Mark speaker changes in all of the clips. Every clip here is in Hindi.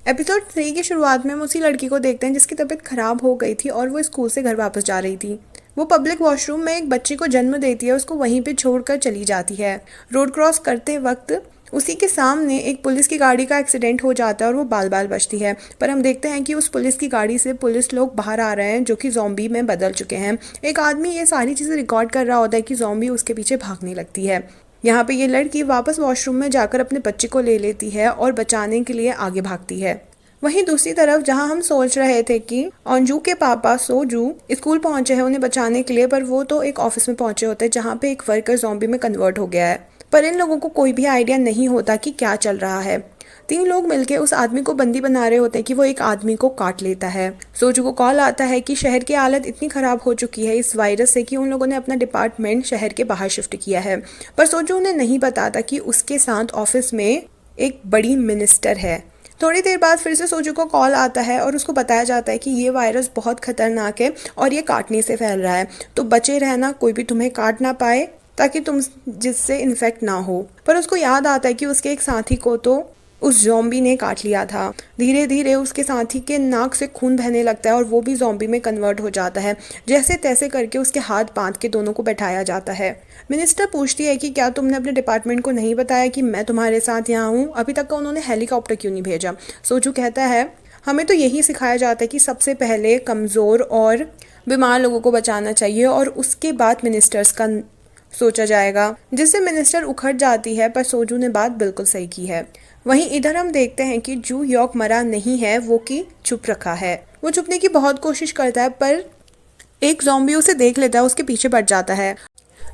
Speaker 1: एपिसोड 3 की शुरुआत में हम उसी लड़की को देखते हैं जिसकी तबीयत खराब हो गई थी और वो स्कूल से घर वापस जा रही थी। वो पब्लिक वॉशरूम में एक बच्ची को जन्म देती है, उसको वहीं पे छोड़कर चली जाती है। रोड क्रॉस करते वक्त उसी के सामने एक पुलिस की गाड़ी का एक्सीडेंट हो जाता है और वो बाल बाल बचती है। पर हम देखते हैं कि उस पुलिस की गाड़ी से पुलिस लोग बाहर आ रहे हैं जो कि ज़ॉम्बी में बदल चुके हैं। एक आदमी ये सारी चीज़ें रिकॉर्ड कर रहा होता है कि ज़ॉम्बी उसके पीछे भागने लगती है। यहाँ पे ये लड़की वापस वॉशरूम में जाकर अपने बच्चे को ले लेती है और बचाने के लिए आगे भागती है। वहीं दूसरी तरफ जहां हम सोच रहे थे कि अंजू के पापा सोजू स्कूल पहुंचे हैं उन्हें बचाने के लिए, पर वो तो एक ऑफिस में पहुंचे होते हैं जहां पे एक वर्कर ज़ॉम्बी में कन्वर्ट हो गया है। पर इन लोगों को कोई भी आइडिया नहीं होता कि क्या चल रहा है। 3 लोग मिलकर उस आदमी को बंदी बना रहे होते हैं कि वो एक आदमी को काट लेता है। सोजू को कॉल आता है कि शहर की हालत इतनी खराब हो चुकी है इस वायरस से कि उन लोगों ने अपना डिपार्टमेंट शहर के बाहर शिफ्ट किया है। पर सोजू उन्हें नहीं बताता कि उसके साथ ऑफिस में एक बड़ी मिनिस्टर है। थोड़ी देर बाद फिर से सोजू को कॉल आता है और उसको बताया जाता है कि ये वायरस बहुत खतरनाक है और ये काटने से फैल रहा है, तो बचे रहना, कोई भी तुम्हें काट ना पाए ताकि तुम जिससे इन्फेक्ट ना हो। पर उसको याद आता है कि उसके एक साथी को तो उस ज़ॉम्बी ने काट लिया था। धीरे धीरे उसके साथी के नाक से खून बहने लगता है और वो भी ज़ॉम्बी में कन्वर्ट हो जाता है। जैसे तैसे करके उसके हाथ बांध के दोनों को बैठाया जाता है। मिनिस्टर पूछती है कि क्या तुमने अपने डिपार्टमेंट को नहीं बताया कि मैं तुम्हारे साथ यहाँ हूँ, अभी तक का उन्होंने हेलीकॉप्टर क्यों नहीं भेजा। सोजू कहता है हमें तो यही सिखाया जाता है कि सबसे पहले कमज़ोर और बीमार लोगों को बचाना चाहिए और उसके बाद मिनिस्टर्स का सोचा जाएगा, जिससे मिनिस्टर उखड़ जाती है। पर सोजू ने बात बिल्कुल सही की है। वहीं इधर हम देखते हैं कि जू यॉक मरा नहीं है, वो कि छुप रखा है। वो छुपने की बहुत कोशिश करता है पर एक ज़ॉम्बी उसे देख लेता है, उसके पीछे पड़ जाता है।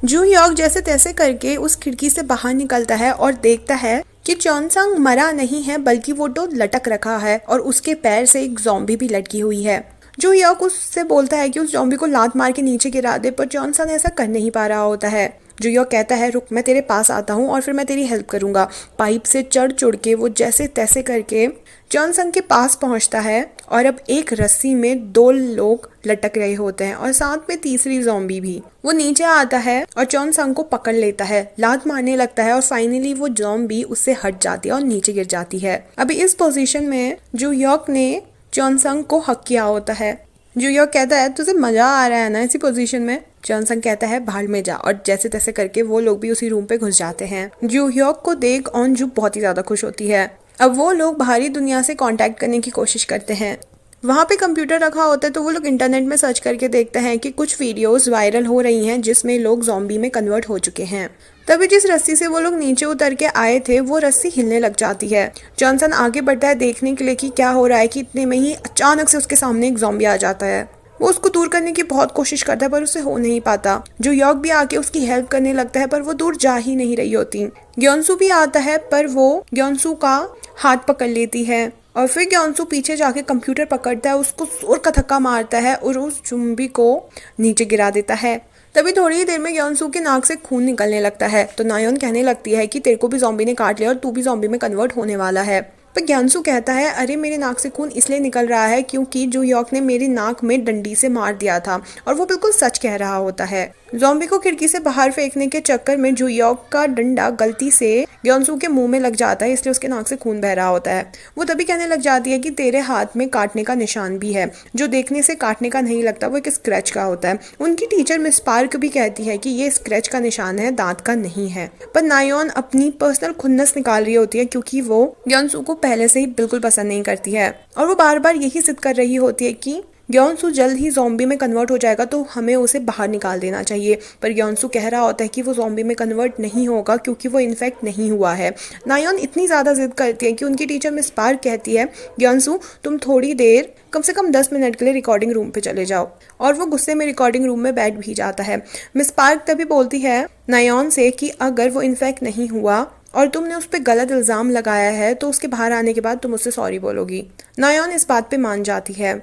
Speaker 1: जू यॉक जैसे तैसे करके उस खिड़की से बाहर निकलता है और देखता है कि चॉनसंग मरा नहीं है बल्कि वो तो लटक रखा है और उसके पैर से एक ज़ॉम्बी भी लटकी हुई है। जू यॉक उससे बोलता है कि उस ज़ॉम्बी को लात मार के नीचे गिरा दे, पर जॉनसन ऐसा कर नहीं पा रहा होता है। जू यॉक कहता है रुक, मैं तेरे पास आता हूँ और फिर मैं तेरी हेल्प करूंगा। पाइप से चढ़ चढ़ के वो जैसे तैसे करके जॉनसन के पास पहुंचता है और अब एक रस्सी में 2 लोग लटक रहे होते हैं और साथ में तीसरी ज़ॉम्बी भी। वो नीचे आता है और जॉनसन को पकड़ लेता है, लात मारने लगता है और फाइनली वो ज़ॉम्बी उससे हट जाती है और नीचे गिर जाती है। अभी इस पोजीशन में जू यॉक ने जॉनसन को हक किया होता है। जू यॉक कहता है तुझे मजा आ रहा है ना इसी पोजीशन में। जॉनसन कहता है बाहर में जा, और जैसे तैसे करके वो लोग भी उसी रूम पे घुस जाते हैं। जू यॉक को देख अंजू बहुत ही ज्यादा खुश होती है। अब वो लोग बाहरी दुनिया से कांटेक्ट करने की कोशिश करते हैं। वहाँ पे कंप्यूटर रखा होता है तो वो लोग इंटरनेट में सर्च करके देखते हैं कि कुछ वीडियोस वायरल हो रही हैं जिसमें लोग ज़ॉम्बी में कन्वर्ट हो चुके हैं। तभी जिस रस्सी से वो लोग नीचे उतर के आए थे वो रस्सी हिलने लग जाती है। जॉनसन आगे बढ़ता है देखने के लिए कि क्या हो रहा है कि इतने में ही अचानक से उसके सामने एक ज़ॉम्बी आ जाता है। वो उसको दूर करने की बहुत कोशिश करता है पर उससे हो नहीं पाता। जो यॉक भी आके उसकी हेल्प करने लगता है पर वो दूर जा ही नहीं रही होती। ग्योनसू भी आता है पर वो ग्योनसू का हाथ पकड़ लेती है और फिर ग्योनसू पीछे जाके कंप्यूटर पकड़ता है, उसको जोर का धक्का मारता है और उस ज़ॉम्बी को नीचे गिरा देता है। तभी थोड़ी ही देर में ग्योनसू के नाक से खून निकलने लगता है तो नायोन कहने लगती है कि तेरे को भी ज़ॉम्बी ने काट लिया और तू भी ज़ॉम्बी में कन्वर्ट होने वाला है। पर ग्योनसू कहता है अरे मेरे नाक से खून इसलिए निकल रहा है क्योंकि जू यॉक ने मेरी नाक में डंडी से मार दिया था, और वो बिल्कुल सच कह रहा होता है। ज़ॉम्बी को खिड़की से बाहर फेंकने के चक्कर में जू यॉक का डंडा गलती से ग्योनसू के मुंह में लग जाता है, इसलिए उसके नाक से खून बह रहा होता है। वो तभी कहने लग जाती है कि तेरे हाथ में काटने का निशान भी है, जो देखने से काटने का नहीं लगता, वो एक स्क्रैच का होता है। उनकी टीचर मिस पार्क भी कहती है कि ये स्क्रैच का निशान है, दांत का नहीं है। पर नायोन अपनी पर्सनल खुन्नस निकाल रही होती है क्योंकि वो ग्योनसू को पहले से ही बिल्कुल पसंद नहीं करती है और वो बार बार यही जिद कर रही होती है कि ग्योनसू जल्द ही ज़ॉम्बी में कन्वर्ट हो जाएगा तो हमें उसे बाहर निकाल देना चाहिए। पर ग्योनसू कह रहा होता है कि वो ज़ॉम्बी में कन्वर्ट नहीं होगा क्योंकि वो इन्फेक्ट नहीं हुआ है। नायोन इतनी ज़्यादा जिद करती है कि उनकी टीचर मिस पार्क कहती है ग्योनसू तुम थोड़ी देर कम से कम 10 मिनट के लिए रिकॉर्डिंग रूम पे चले जाओ, और वो गुस्से में रिकॉर्डिंग रूम में बैठ भी जाता है। मिस पार्क तभी बोलती है नायोन से कि अगर वो इन्फेक्ट नहीं हुआ और तुमने उस पर गलत इल्ज़ाम लगाया है तो उसके बाहर आने के बाद तुम उससे सॉरी बोलोगी। नायोन इस बात पे मान जाती है।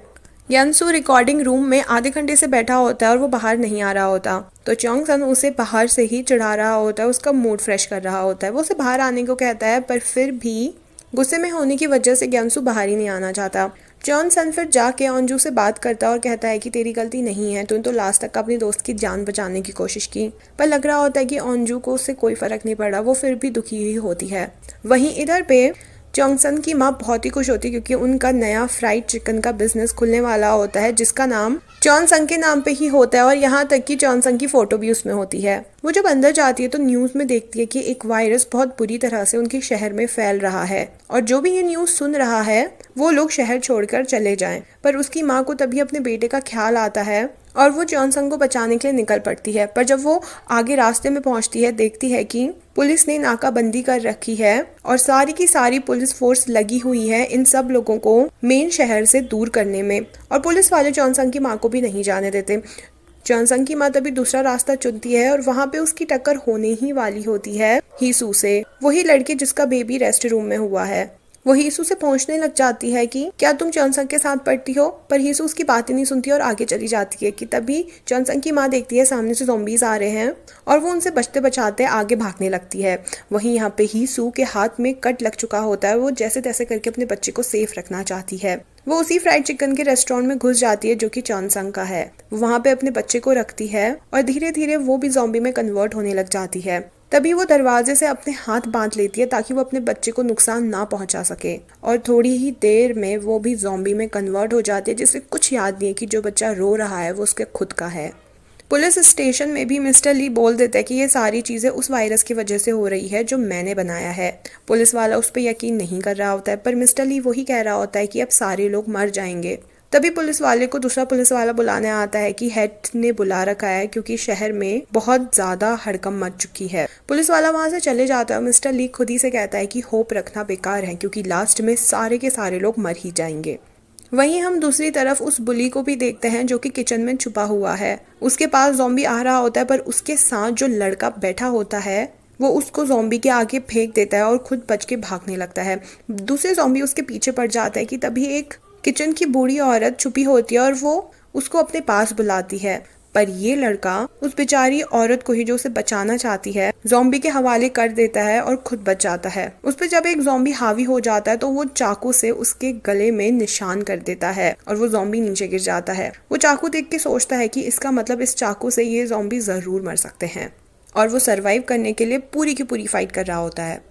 Speaker 1: ग्योनसू रिकॉर्डिंग रूम में आधे घंटे से बैठा होता है और वो बाहर नहीं आ रहा होता, तो चोंगसन उसे बाहर से ही चिढ़ा रहा होता है, उसका मूड फ्रेश कर रहा होता है। वो उसे बाहर आने को कहता है पर फिर भी गुस्से में होने की वजह से ग्योनसू बाहर ही नहीं आना चाहता। जॉनसन फिर जाके अंजू से बात करता है और कहता है कि तेरी गलती नहीं है, तूने तो लास्ट तक अपनी दोस्त की जान बचाने की कोशिश की। पर लग रहा होता है कि अंजू को उससे कोई फर्क नहीं पड़ा, वो फिर भी दुखी ही होती है। वहीं इधर पे चोंगसन की माँ बहुत ही खुश होती है क्योंकि उनका नया फ्राइड चिकन का बिजनेस खुलने वाला होता है जिसका नाम चॉनसंग के नाम पे ही होता है और यहाँ तक कि चॉनसंग की फोटो भी उसमें होती है। वो जब अंदर जाती है तो न्यूज में देखती है कि एक वायरस बहुत बुरी तरह से उनके शहर में फैल रहा है और जो भी ये न्यूज सुन रहा है वो लोग शहर छोड़कर चले जाएं। पर उसकी माँ को तभी अपने बेटे का ख्याल आता है और वो चॉनसंग को बचाने के लिए निकल पड़ती है। पर जब वो आगे रास्ते में पहुंचती है देखती है कि पुलिस ने नाकाबंदी कर रखी है और सारी की सारी पुलिस फोर्स लगी हुई है इन सब लोगों को मेन शहर से दूर करने में और पुलिस वाले चॉनसंग की माँ को भी नहीं जाने देते। चॉनसंग की माँ तभी दूसरा रास्ता चुनती है और वहाँ पे उसकी टक्कर होने ही वाली होती है हीसू से, वही लड़की जिसका बेबी रेस्ट रूम में हुआ है। वो हीसू से पहुंचने लग जाती है कि क्या तुम चॉनसंग के साथ पढ़ती हो, पर हीसू उसकी बात ही नहीं सुनती और आगे चली जाती है कि तभी चॉनसंग की माँ देखती है सामने से ज़ॉम्बीज आ रहे हैं और वो उनसे बचते बचाते आगे भागने लगती है। वहीं यहाँ पे हीसू के हाथ में कट लग चुका होता है, वो जैसे तैसे करके अपने बच्चे को सेफ रखना चाहती है। वो उसी फ्राइड चिकन के रेस्टोरेंट में घुस जाती है जो कि चॉनसंग का है। वो वहाँ पे अपने बच्चे को रखती है और धीरे धीरे वो भी ज़ॉम्बी में कन्वर्ट होने लग जाती है। तभी वो दरवाजे से अपने हाथ बांध लेती है ताकि वो अपने बच्चे को नुकसान ना पहुंचा सके और थोड़ी ही देर में वो भी ज़ॉम्बी में कन्वर्ट हो जाती है जिसे कुछ याद नहीं है कि जो बच्चा रो रहा है वो उसके खुद का है। पुलिस स्टेशन में भी मिस्टर ली बोल देता है कि ये सारी चीज़ें उस वायरस की वजह से हो रही है जो मैंने बनाया है। पुलिस वाला उस पर यकीन नहीं कर रहा होता है पर मिस्टर ली वही कह रहा होता है कि अब सारे लोग मर जाएंगे। तभी पुलिस वाले को दूसरा पुलिस वाला बुलाने आता है कि हेड ने बुला रखा है क्योंकि शहर में बहुत ज्यादा हड़कंप मच चुकी है। पुलिस वाला वहां से चले जाता है। मिस्टर ली खुद ही से कहता है कि होप रखना बेकार है क्योंकि लास्ट में सारे के सारे लोग मर ही जाएंगे। वहीं हम दूसरी तरफ उस बुली को भी देखते हैं जो कि किचन में छुपा हुआ है। उसके पास ज़ॉम्बी आ रहा होता है पर उसके साथ जो लड़का बैठा होता है वो उसको ज़ॉम्बी के आगे फेंक देता है और खुद बच के भागने लगता है। दूसरे ज़ॉम्बी उसके पीछे पड़ जाते हैं कि तभी एक किचन की बूढ़ी औरत छुपी होती है और वो उसको अपने पास बुलाती है। पर ये लड़का उस बेचारी औरत को ही जो उसे बचाना चाहती है ज़ॉम्बी के हवाले कर देता है और खुद बच जाता है। उस पर जब एक ज़ॉम्बी हावी हो जाता है तो वो चाकू से उसके गले में निशान कर देता है और वो ज़ॉम्बी नीचे गिर जाता है। वो चाकू देख के सोचता है कि इसका मतलब इस चाकू से ये ज़ॉम्बी जरूर मर सकते हैं और वो सरवाइव करने के लिए पूरी की पूरी फाइट कर रहा होता है।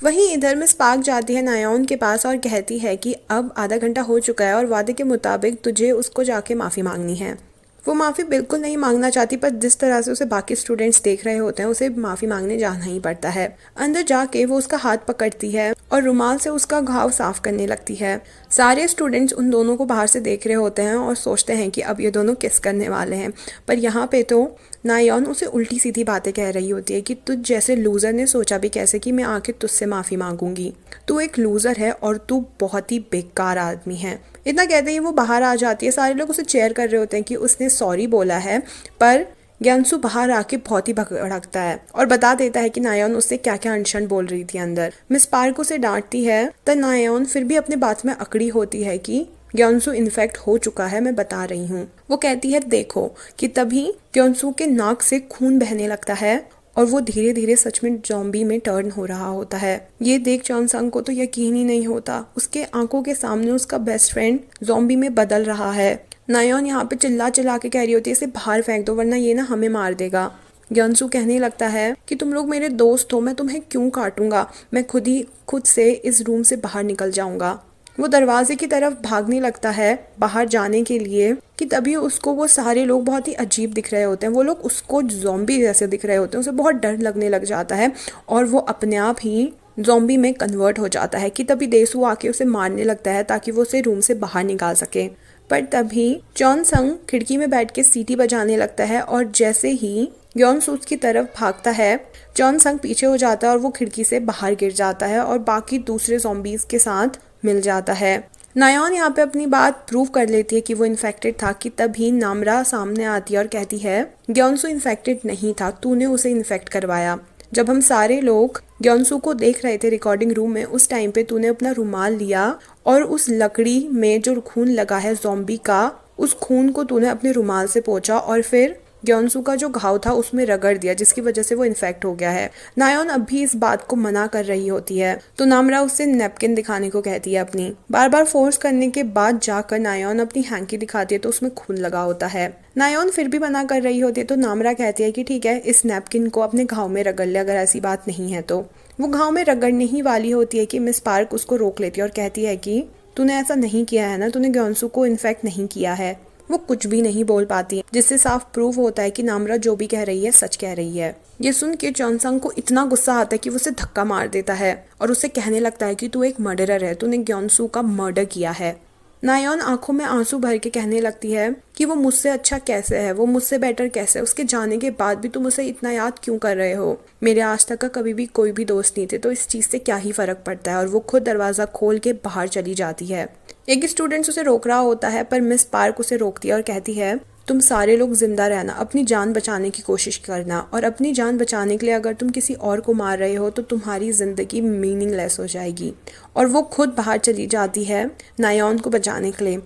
Speaker 1: वहीं इधर मिस पार्क जाती है नायोन के पास और कहती है कि अब आधा घंटा हो चुका है और वादे के मुताबिक तुझे उसको जाके माफ़ी मांगनी है। वो माफ़ी बिल्कुल नहीं मांगना चाहती पर जिस तरह से उसे बाकी स्टूडेंट्स देख रहे होते हैं उसे माफ़ी मांगने जाना ही पड़ता है। अंदर जाके वो उसका हाथ पकड़ती है और रुमाल से उसका घाव साफ करने लगती है। सारे स्टूडेंट्स उन दोनों को बाहर से देख रहे होते हैं और सोचते हैं कि अब ये दोनों किस करने वाले हैं। पर यहाँ पे तो नायोन उसे उल्टी सीधी बातें कह रही होती है कि तुझ जैसे लूज़र ने सोचा भी कैसे कि मैं आके तुझसे माफ़ी मांगूंगी। तू एक लूज़र है और तू बहुत ही बेकार आदमी है। इतना कहते ही वो बाहर आ जाती है। सारे लोग उसे चेयर कर रहे होते हैं कि उसने सॉरी बोला है पर ग्यानसू बाहर आके बहुत ही भड़कता है और बता देता है कि नायोन उससे क्या क्या अनशन बोल रही थी अंदर। मिस पार्क उसे डांटती है तो नायोन फिर भी अपने बात में अकड़ी होती है कि ग्यानसू इन्फेक्ट हो चुका है, मैं बता रही हूँ। वो कहती है देखो कि तभी ग्यानसू के नाक से खून बहने लगता है और वो धीरे धीरे सच में ज़ॉम्बी में टर्न हो रहा होता है। ये देख चॉनसंग को तो यकीन ही नहीं होता। उसके आंखों के सामने उसका बेस्ट फ्रेंड ज़ॉम्बी में बदल रहा है। नायोन यहाँ पे चिल्ला चिल्ला के कह रही होती है इसे बाहर फेंक दो वरना ये ना हमें मार देगा। ग्यानसू कहने लगता है कि तुम लोग मेरे दोस्त हो, मैं तुम्हें क्यों काटूंगा, मैं खुद से इस रूम से बाहर निकल जाऊंगा। वो दरवाजे की तरफ भागने लगता है बाहर जाने के लिए कि तभी उसको वो सारे लोग बहुत ही अजीब दिख रहे होते हैं। वो लोग उसको ज़ॉम्बी जैसे दिख रहे होते हैं। उसे बहुत डर लगने लग जाता है और वो अपने आप ही ज़ॉम्बी में कन्वर्ट हो जाता है कि तभी देसू आके उसे मारने लगता है ताकि वो उसे रूम से बाहर निकाल सके। पर तभी चॉनसंग खिड़की में बैठ के सीटी बजाने लगता है और जैसे ही ग्यानसू की तरफ भागता है चॉनसंग पीछे हो जाता है और वो खिड़की से बाहर गिर जाता है और बाकी दूसरे ज़ॉम्बीज के साथ मिल जाता है। नायोन यहाँ पे अपनी बात प्रूव कर लेती है कि वो इन्फेक्टेड था कि तभी नामरा सामने आती है और कहती है ग्यानसू इन्फेक्टेड नहीं था, तूने उसे इन्फेक्ट करवाया। जब हम सारे लोग ग्यानसू को देख रहे थे रिकॉर्डिंग रूम में उस टाइम पे तूने अपना रुमाल लिया और उस लकड़ी में जो खून लगा है ज़ॉम्बी का उस खून को तूने अपने रुमाल से पोंछा और फिर ग्यानसू का जो घाव था उसमें रगड़ दिया जिसकी वजह से वो इन्फेक्ट हो गया है। नायोन अब भी इस बात को मना कर रही होती है तो नामरा उससे नैपकिन दिखाने को कहती है अपनी। बार बार फोर्स करने के बाद जाकर नायोन अपनी हैंकी दिखाती है तो उसमें खून लगा होता है। नायोन फिर भी मना कर रही होती है तो नामरा कहती है कि ठीक है इस नैपकिन को अपने घाव में रगड़ ले अगर ऐसी बात नहीं है तो। वो घाव में रगड़ने ही वाली होती है कि मिस पार्क उसको रोक लेती है और कहती है कि तूने ऐसा नहीं किया है ना, तूने ग्योनसू को इन्फेक्ट नहीं किया है। वो कुछ भी नहीं बोल पाती, जिससे साफ प्रूव होता है कि नामरा जो भी कह रही है सच कह रही है। ये सुन के चॉनसंग को इतना गुस्सा आता है कि वो उसे धक्का मार देता है और उसे कहने लगता है कि तू एक मर्डरर है, तूने ग्योनसू का मर्डर किया है। नायोन आंखों में आंसू भर के कहने लगती है कि वो मुझसे अच्छा कैसे है, वो मुझसे बेटर कैसे है, उसके जाने के बाद भी तुम उसे इतना याद क्यों कर रहे हो। मेरे आज तक का कभी भी कोई भी दोस्त नहीं थे, तो इस चीज से क्या ही फर्क पड़ता है। और वो खुद दरवाजा खोल के बाहर चली जाती है। एक स्टूडेंट उसे रोक रहा होता है, पर मिस पार्क उसे रोकती है और कहती है तुम सारे लोग जिंदा रहना, अपनी जान बचाने की कोशिश करना, और अपनी जान बचाने के लिए अगर तुम किसी और को मार रहे हो तो तुम्हारी जिंदगी मीनिंगलेस हो जाएगी। और वो खुद बाहर चली जाती है नायोन को बचाने के लिए।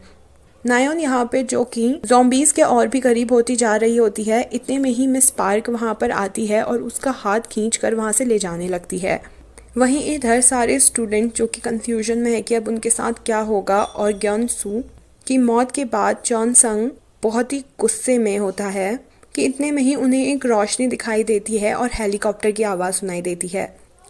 Speaker 1: नायोन यहाँ पे जो कि ज़ॉम्बीज के और भी करीब होती जा रही होती है, इतने में ही मिस पार्क वहाँ पर आती है और उसका हाथ खींच कर वहाँ से ले जाने लगती है। वहीं इधर सारे स्टूडेंट जो कि कंफ्यूजन में है कि अब उनके साथ क्या होगा, और ग्योनसू की मौत के बाद चॉनसंग बहुत ही गुस्से में होता है कि इतने में ही उन्हें एक रोशनी दिखाई देती है और हेलीकॉप्टर की आवाज़ सुनाई देती है।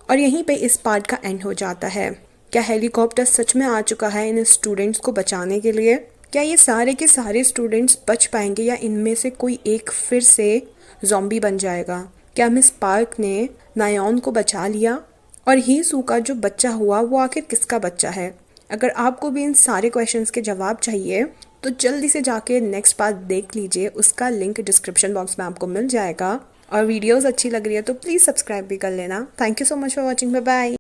Speaker 1: और यहीं पे इस पार्ट का एंड हो जाता है। क्या हेलीकॉप्टर सच में आ चुका है इन स्टूडेंट्स को बचाने के लिए? क्या ये सारे के सारे स्टूडेंट्स बच पाएंगे या इनमें से कोई एक फिर से ज़ॉम्बी बन जाएगा? क्या मिस पार्क ने नायोन को बचा लिया? और ही सू का जो बच्चा हुआ वो आखिर किसका बच्चा है? अगर आपको भी इन सारे क्वेश्चंस के जवाब चाहिए तो जल्दी से जाके नेक्स्ट पार्ट देख लीजिए, उसका लिंक डिस्क्रिप्शन बॉक्स में आपको मिल जाएगा। और वीडियोस अच्छी लग रही है तो प्लीज़ सब्सक्राइब भी कर लेना। Thank you so much for watching, bye bye.